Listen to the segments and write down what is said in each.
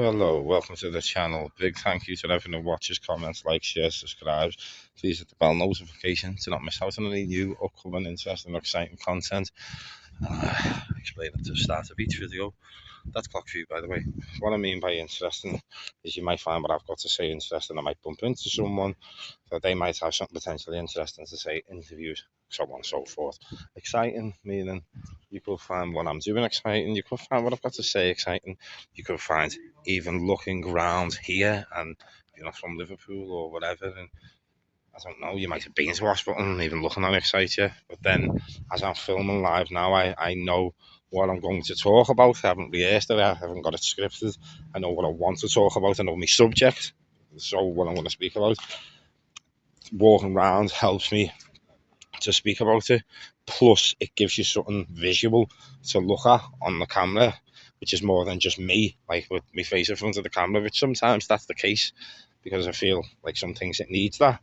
Hello, welcome to the channel. Big thank you to everyone who watches, comments, likes, shares, subscribes. Please hit the bell notification to not miss out on any new, upcoming, interesting, or exciting content. Explain it to the start of each video. That's clock view, by the way. What I mean by interesting is you might find what I've got to say interesting. I might bump into someone, so they might have something potentially interesting to say, interviews, so on and so forth. Exciting, meaning you could find what I'm doing exciting, you could find what I've got to say exciting, you could find even looking around here and you're not from Liverpool or whatever, and I don't know, you might have been to hospital and even looking at excite you. But then, as I'm filming live now, I know what I'm going to talk about. I haven't rehearsed it, I haven't got it scripted. I know what I want to talk about, I know my subject, so what I'm going to speak about. Walking around helps me to speak about it. Plus, it gives you something visual to look at on the camera, which is more than just me, like with my face in front of the camera, which sometimes that's the case because I feel like some things it needs that.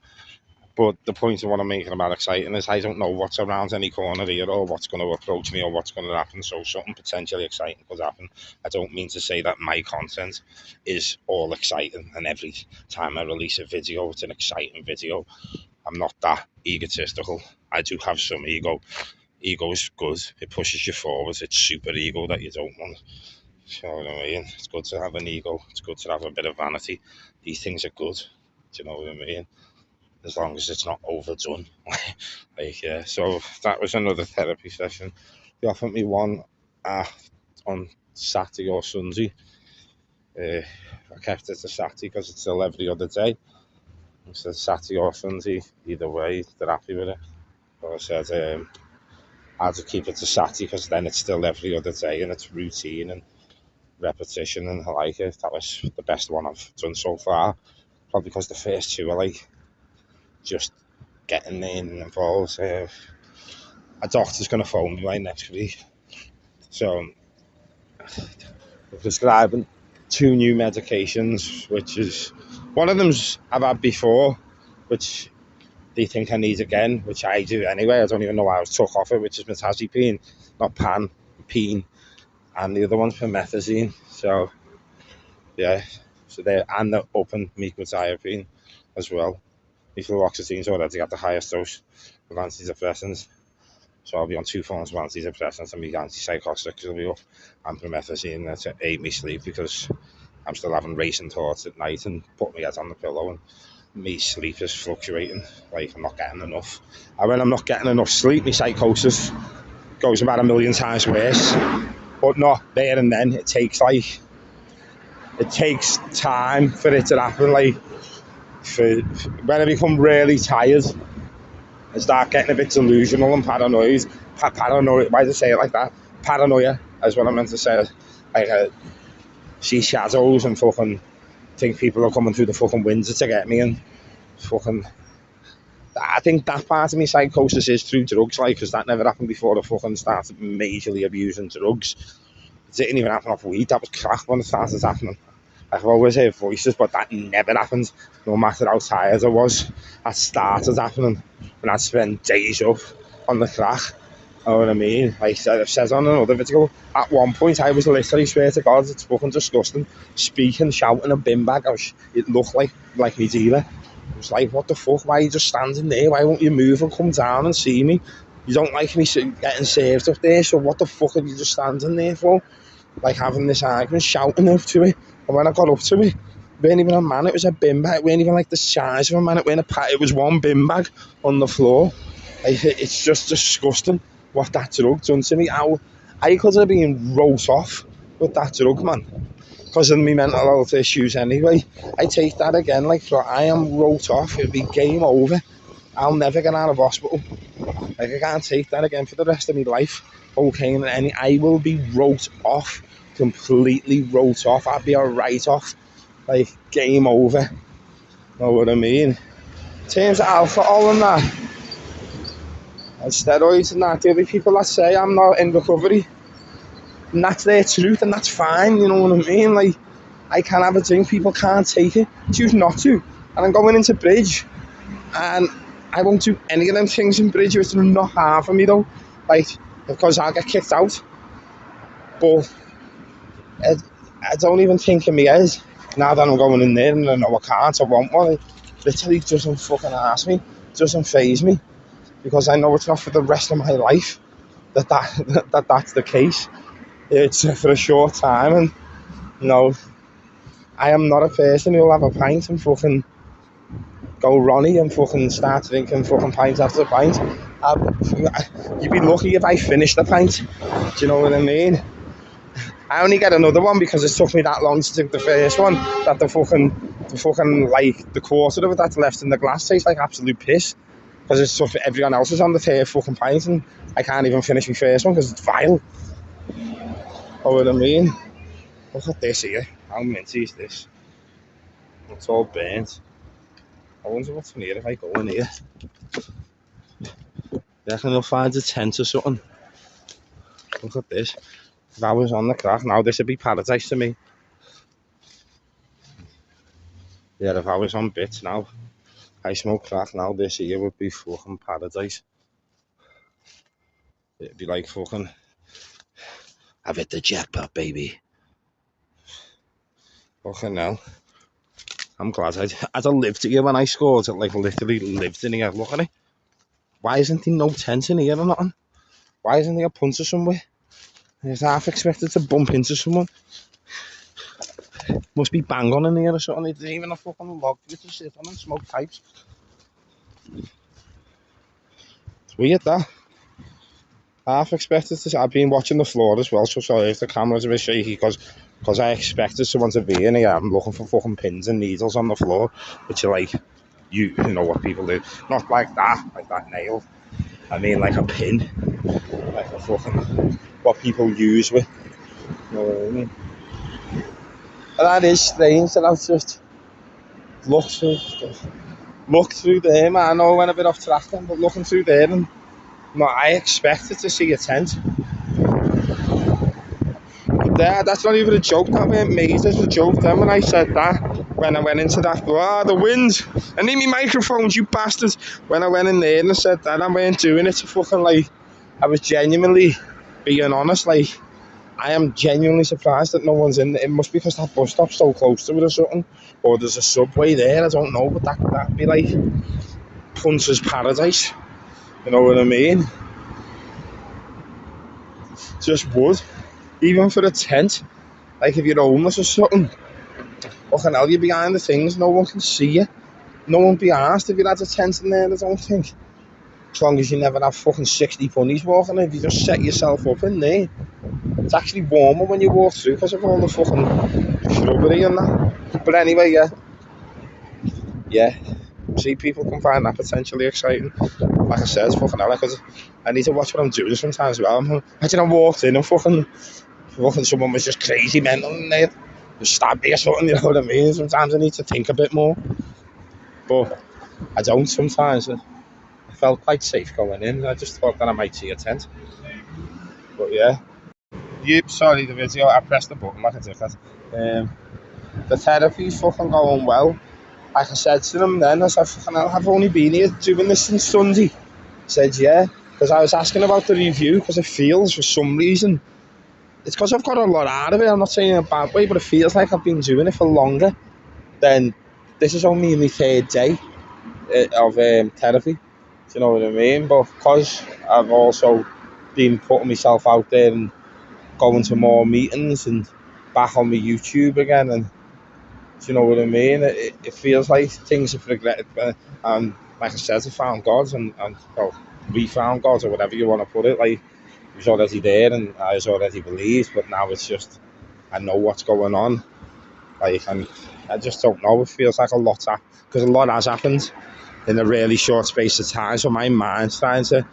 But the point of what I'm making about exciting is I don't know what's around any corner here or what's going to approach me or what's going to happen. So something potentially exciting could happen. I don't mean to say that my content is all exciting and every time I release a video, it's an exciting video. I'm not that egotistical. I do have some ego. Ego is good. It pushes you forward. It's super ego that you don't want. You know what I mean? It's good to have an ego. It's good to have a bit of vanity. These things are good. Do you know what I mean? As long as it's not overdone. Yeah. So that was another therapy session. They offered me one on Saturday or Sunday. I kept it to Saturday because it's still every other day. I said Saturday or Sunday, either way, they're happy with it. But I said I'll just keep it to Saturday because then it's still every other day and it's routine and repetition and I like it. That was the best one I've done so far. Probably because the first two are like just getting involved. A doctor's going to phone me right next week. So they're prescribing 2 new medications, which is one of them's I've had before, which they think I need again, which I do anyway. I don't even know why I was took off it, which is metazapine, not peen, and the other one's promethazine. So yeah, so they're open meclizapine as well. Fluoxetine's already got the highest dose of antidepressants. So I'll be on 2 forms of antidepressants and my antipsychotics will be up, and promethazine to aid me sleep because I'm still having racing thoughts at night and put my head on the pillow and my sleep is fluctuating, like I'm not getting enough. And when I'm not getting enough sleep, my psychosis goes about 1,000,000 times worse. But not there and then. It takes time for it to happen. Like when I become really tired, I start getting a bit delusional and paranoid. Paranoia, why did I say it like that? Paranoia is what I meant to say. Like I see shadows and fucking think people are coming through the fucking window to get me, and fucking I think that part of my psychosis is through drugs, like, because that never happened before I fucking started majorly abusing drugs. It didn't even happen off weed, that was crack when it started happening. I've always heard voices, but that never happened, no matter how tired I was. That started happening when I'd spend days up on the crack. You know what I mean? Like I've said on another video, at one point I was literally, swear to God, it's fucking disgusting, speaking, shouting a bin bag. It looked like me dealer. It was like, what the fuck, why are you just standing there? Why won't you move and come down and see me? You don't like me getting served up there, so what the fuck are you just standing there for? Like having this argument, shouting up to it. And when I got up to it, it weren't even a man, it was a bin bag. It weren't even like the size of a man, it was one bin bag on the floor. Like, it's just disgusting what that drug done to me. How I could have been wrote off with that drug, man, because of my mental health issues anyway. I take that again, like, so I am wrote off. It'll be game over. I'll never get out of hospital. Like, I can't take that again for the rest of my life. Okay, and I will be wrote off, completely wrote off. I'll be a write-off, like, game over. Know what I mean? In terms of alcohol and that, and steroids and that, there'll be people that say I'm not in recovery, and that's their truth, and that's fine, you know what I mean? Like, I can have a drink, people can't take it, choose not to. And I'm going into Bridge, and I won't do any of them things in Bridge, which are not hard for me though, like, because I'll get kicked out. But I don't even think in my head, now that I'm going in there and I know I can't, I want one, it literally doesn't fucking ask me, doesn't faze me, because I know it's not for the rest of my life that's the case. It's for a short time, and you know, I am not a person who'll have a pint and fucking go Ronnie and fucking start drinking fucking pint after pint. You'd be lucky if I finished the pint. Do you know what I mean? I only get another one because it took me that long to drink the first one. That the fucking like the quarter of it that's left in the glass tastes like absolute piss. Because it's stuff everyone else is on the third fucking pint and I can't even finish my first one because it's vile. Know what I mean? Look at this here. How minty is this? It's all burnt. I wonder what's in here if I go in here. I reckon I'll find a tent or something. Look at this. If I was on the crack now, this would be paradise to me. Yeah, if I was on bits now, I smoke crack now, this here would be fucking paradise. It'd be like fucking, I've hit the jackpot, baby. Fucking hell. I'm glad I'd lived here when I scored. It like literally lived in here. Look at it. Why isn't there no tent in here or nothing? Why isn't there a punter somewhere? I was half expected to bump into someone. Must be bang on in here or something. There's even a fucking log for you to sit on and smoke pipes. It's weird that. Half expected to. I've been watching the floor as well, so sorry if the camera's a bit shaky because I expected someone to be in here. I'm looking for fucking pins and needles on the floor, which are like, you know what people do. Not like that nail. I mean like a pin. Like a fucking, what people use with. You know what I mean? And that is strange that I've just looked through there, man. I know I went a bit off track then, but looking through there and I expected to see a tent. But there, that's not even a joke, that weren't made as a joke then when I said that. When I went into that, the wind. I need me microphones, you bastards. When I went in there and I said that, I weren't doing it to fucking like, I was genuinely being honest, like, I am genuinely surprised that no one's in there. It must be because that bus stop's so close to it or something. Or there's a subway there, I don't know, but that'd be like Punter's Paradise. You know what I mean? Just would. Even for a tent. Like if you're homeless or something. Fucking hell, you're behind the things, no one can see you. No one be asked if you had a tent in there, I don't think. As long as you never have fucking 60 bunnies walking in, if you just set yourself up in there. It's actually warmer when you walk through because of all the fucking shrubbery and that. But anyway, yeah. See, people can find that potentially exciting. Like I said, fucking hell, because I need to watch what I'm doing sometimes as well. Imagine I walked in and fucking someone was just crazy mental in there, just stabbed me or something, you know what I mean? Sometimes I need to think a bit more. But I don't sometimes. I felt quite safe going in. I just thought that I might see a tent. But yeah. Sorry, the video, I pressed the button like I did that. The therapy's fucking going well. Like I said to them then, I said, fucking hell, I've only been here doing this since Sunday. He said, yeah, because I was asking about the review, because it feels, for some reason, it's because I've got a lot out of it. I'm not saying in a bad way, but it feels like I've been doing it for longer than, this is only my third day of therapy. Do you know what I mean? But because I've also been putting myself out there and going to more meetings and back on my YouTube again, and do you know what I mean? It feels like things have regretted, and like I said, I found God, and well, we found God, or whatever you want to put it. Like, he was already there, and I was already believed, but now it's just, I know what's going on. Like, and I just don't know. It feels like a lot, because a lot has happened in a really short space of time. So my mind's trying to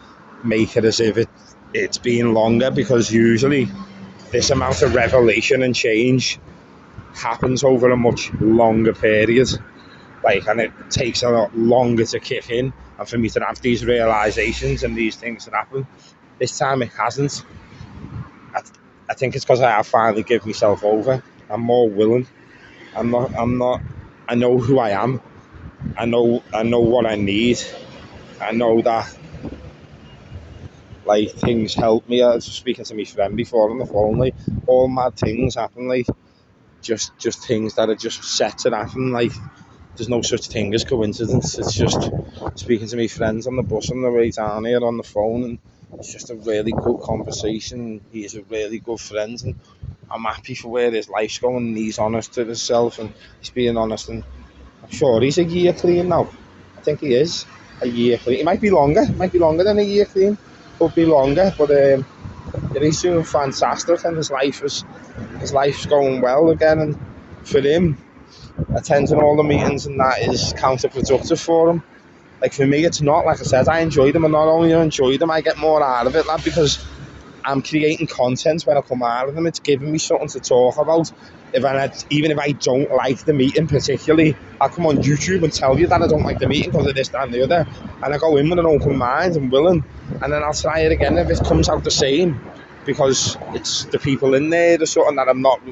make it as if it's been longer, because usually this amount of revelation and change happens over a much longer period, like, and it takes a lot longer to kick in and for me to have these realizations and these things that happen. This time it hasn't. I think it's because I have finally given myself over. I'm more willing. I'm not I know who I am. I know what I need. I know that, like, things help me. I was speaking to my friend before on the phone, like, all mad things happen, like, just things that are just set to happen. Like there's no such thing as coincidence. It's just speaking to my friends on the bus on the way down here on the phone, and it's just a really good conversation. He's a really good friend, and I'm happy for where his life's going. And he's honest to himself, and he's being honest. And I'm sure he's a year clean now. I think he is a year clean. It might be longer. It might be longer than a year clean. Could be longer, but yeah, he's doing fantastic, and his life's going well again. And for him, attending all the meetings and that is counterproductive for him. Like for me, it's not. Like I said, I enjoy them, and not only I enjoy them, I get more out of it, lad, because I'm creating content when I come out of them. It's giving me something to talk about. Even if I don't like the meeting particularly, I'll come on YouTube and tell you that I don't like the meeting because of this, that and the other, and I go in with an open mind and willing, and then I'll try it again if it comes out the same, because it's the people in there, there's something that I'm not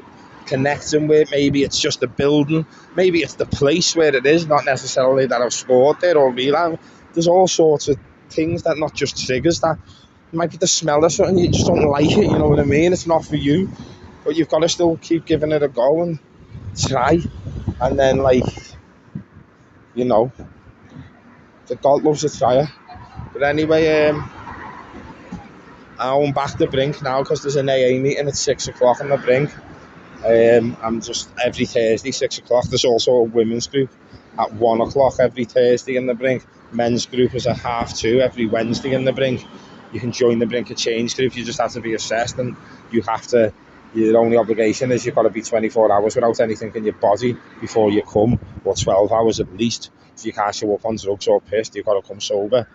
connecting with. Maybe it's just the building, maybe it's the place where it is, not necessarily that I've scored there or realised. There's all sorts of things that not just triggers that. It might be the smell of something, you just don't like it, you know what I mean? It's not for you, but you've got to still keep giving it a go and try. And then, like, you know, the God loves a tryer. But anyway, I'm back to Brink now because there's an AA meeting at 6 o'clock on the Brink. I'm just every Thursday 6 o'clock. There's also a women's group at 1 o'clock every Thursday in the Brink. Men's group is at 2:30 every Wednesday in the Brink. You can join the Brink Exchange group. You just have to be assessed, and you have to. Your only obligation is you've got to be 24 hours without anything in your body before you come, or 12 hours at least. If you can't show up on drugs or pissed, you've got to come sober.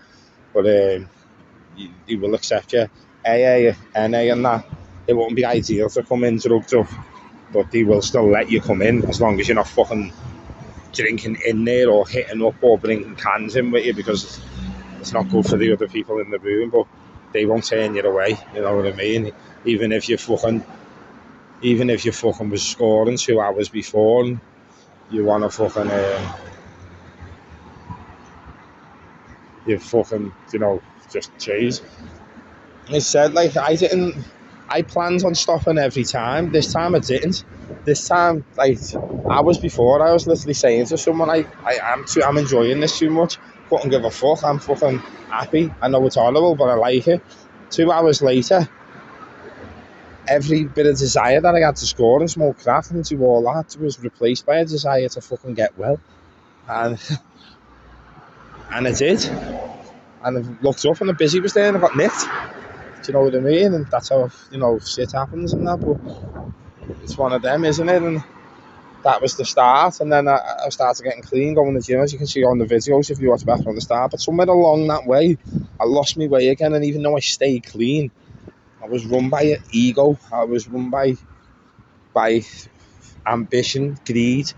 But you will accept you. AA, NA, and that. It won't be ideal to come in drugged up, but they will still let you come in as long as you're not fucking drinking in there or hitting up or bringing cans in with you, because it's not good for the other people in the room. But they won't turn you away, you know what I mean? Even if you fucking was scoring 2 hours before and you want to fucking you fucking, you know, just chase. I said, like, I planned on stopping every time. This time I didn't. This time, like, hours before, I was literally saying to someone, I'm enjoying this too much. Couldn't give a fuck. I'm fucking happy. I know it's horrible, but I like it. 2 hours later, every bit of desire that I had to score and smoke crack and do all that was replaced by a desire to fucking get well. And I did. And I looked up and the busy was there and I got nicked. Do you know what I mean? And that's how, you know, shit happens and that. But it's one of them, isn't it? And that was the start. And then I started getting clean, going to the gym, as you can see on the videos if you watch back from the start. But somewhere along that way, I lost my way again. And even though I stayed clean, I was run by ego. I was run by ambition, greed,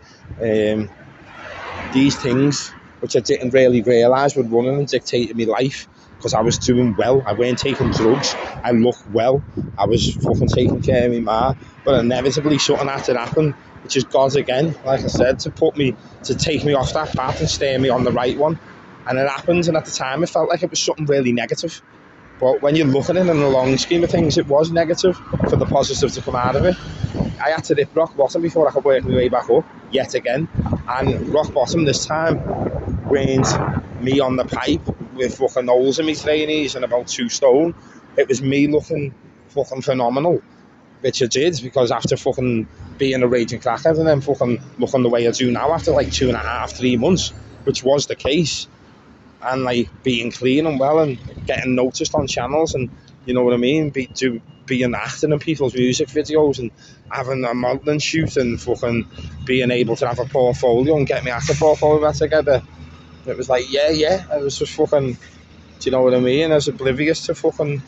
these things which I didn't really realise were running and dictating my life, because I was doing well. I weren't taking drugs. I looked well. I was fucking taking care of my ma. But inevitably something had to happen, which is God again, like I said, to take me off that path and steer me on the right one. And it happened, and at the time it felt like it was something really negative. But when you look at it in the long scheme of things, it was negative for the positive to come out of it. I had to hit rock bottom before I could work my way back up, yet again. And rock bottom this time weren't me on the pipe with fucking holes in my trainees and about 2 stone. It was me looking fucking phenomenal, which I did, because after fucking being a raging crackhead and then fucking looking the way I do now after like 2.5, 3 months, which was the case. And like being clean and well and getting noticed on channels, and you know what I mean, being acting in people's music videos and having a modelling shoot and fucking being able to have a portfolio and get me acting portfolio back together. It was like, yeah, I was just fucking, do you know what I mean? I was oblivious to fucking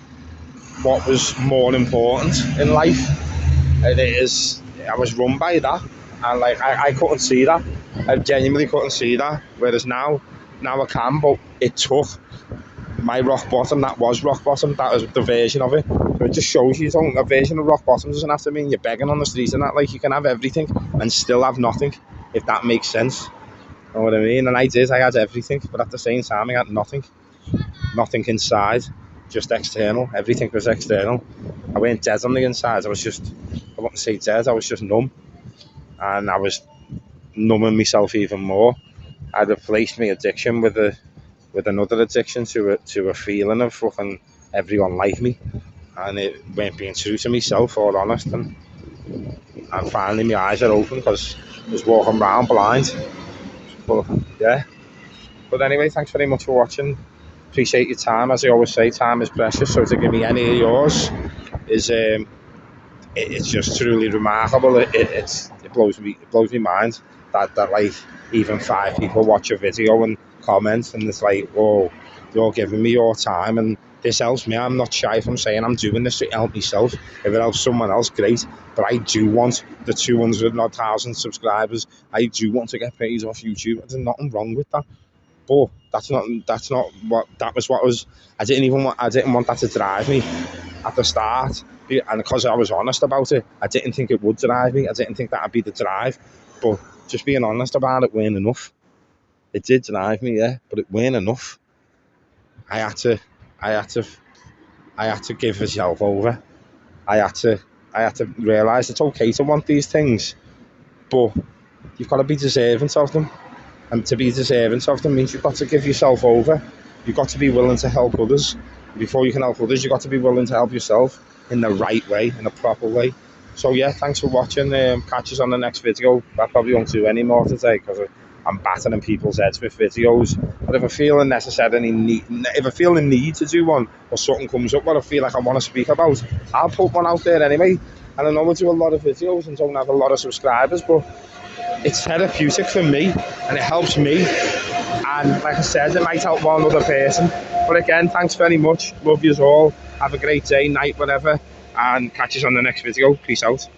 what was more important in life. And I was run by that, and like I couldn't see that. I genuinely couldn't see that. Whereas now I can, but it took my rock bottom. That was rock bottom. That was the version of it. So it just shows you, a version of rock bottom doesn't have to mean you're begging on the street and that. Like, you can have everything and still have nothing, if that makes sense. You know what I mean? And I had everything, but at the same time I had nothing inside, just external. Everything was external. I weren't dead on the inside. I wouldn't say dead, I was just numb. and I was numbing myself even more. I replaced my addiction with another addiction to a feeling of fucking everyone like me, and it weren't being true to myself or honest. And finally my eyes are open because I was walking around blind. But yeah. But anyway, thanks very much for watching. Appreciate your time. As I always say, time is precious. So to give me any of yours is it's just truly remarkable. It blows me mind that like even 5 people watch a video and comment, and it's like, oh, you're giving me your time, and this helps me. I'm not shy from saying I'm doing this to help myself. If it helps someone else, great. But I do want the 200,000 subscribers. I do want to get paid off YouTube. There's nothing wrong with that. But that's not what that was. What was I didn't want that to drive me at the start, and because I was honest about it, I didn't think it would drive me. I didn't think that'd be the drive. But just being honest about it weren't enough. It did drive me, yeah, but it weren't enough. I had to give myself over. I had to realise it's okay to want these things, but you've got to be deserving of them. And to be deserving of them means you've got to give yourself over. You've got to be willing to help others. Before you can help others, you've got to be willing to help yourself in the right way, in a proper way. So yeah, thanks for watching. Catch us on the next video. I probably won't do any more today because I'm battering people's heads with videos. But if I feel if I feel the need to do one, or something comes up what I feel like I want to speak about, I'll put one out there anyway. And I know I do a lot of videos and don't have a lot of subscribers, but it's therapeutic for me and it helps me, and like I said, it might help one other person. But again, thanks very much. Love yous all. Have a great day, night, whatever, and catch us on the next video. Peace out.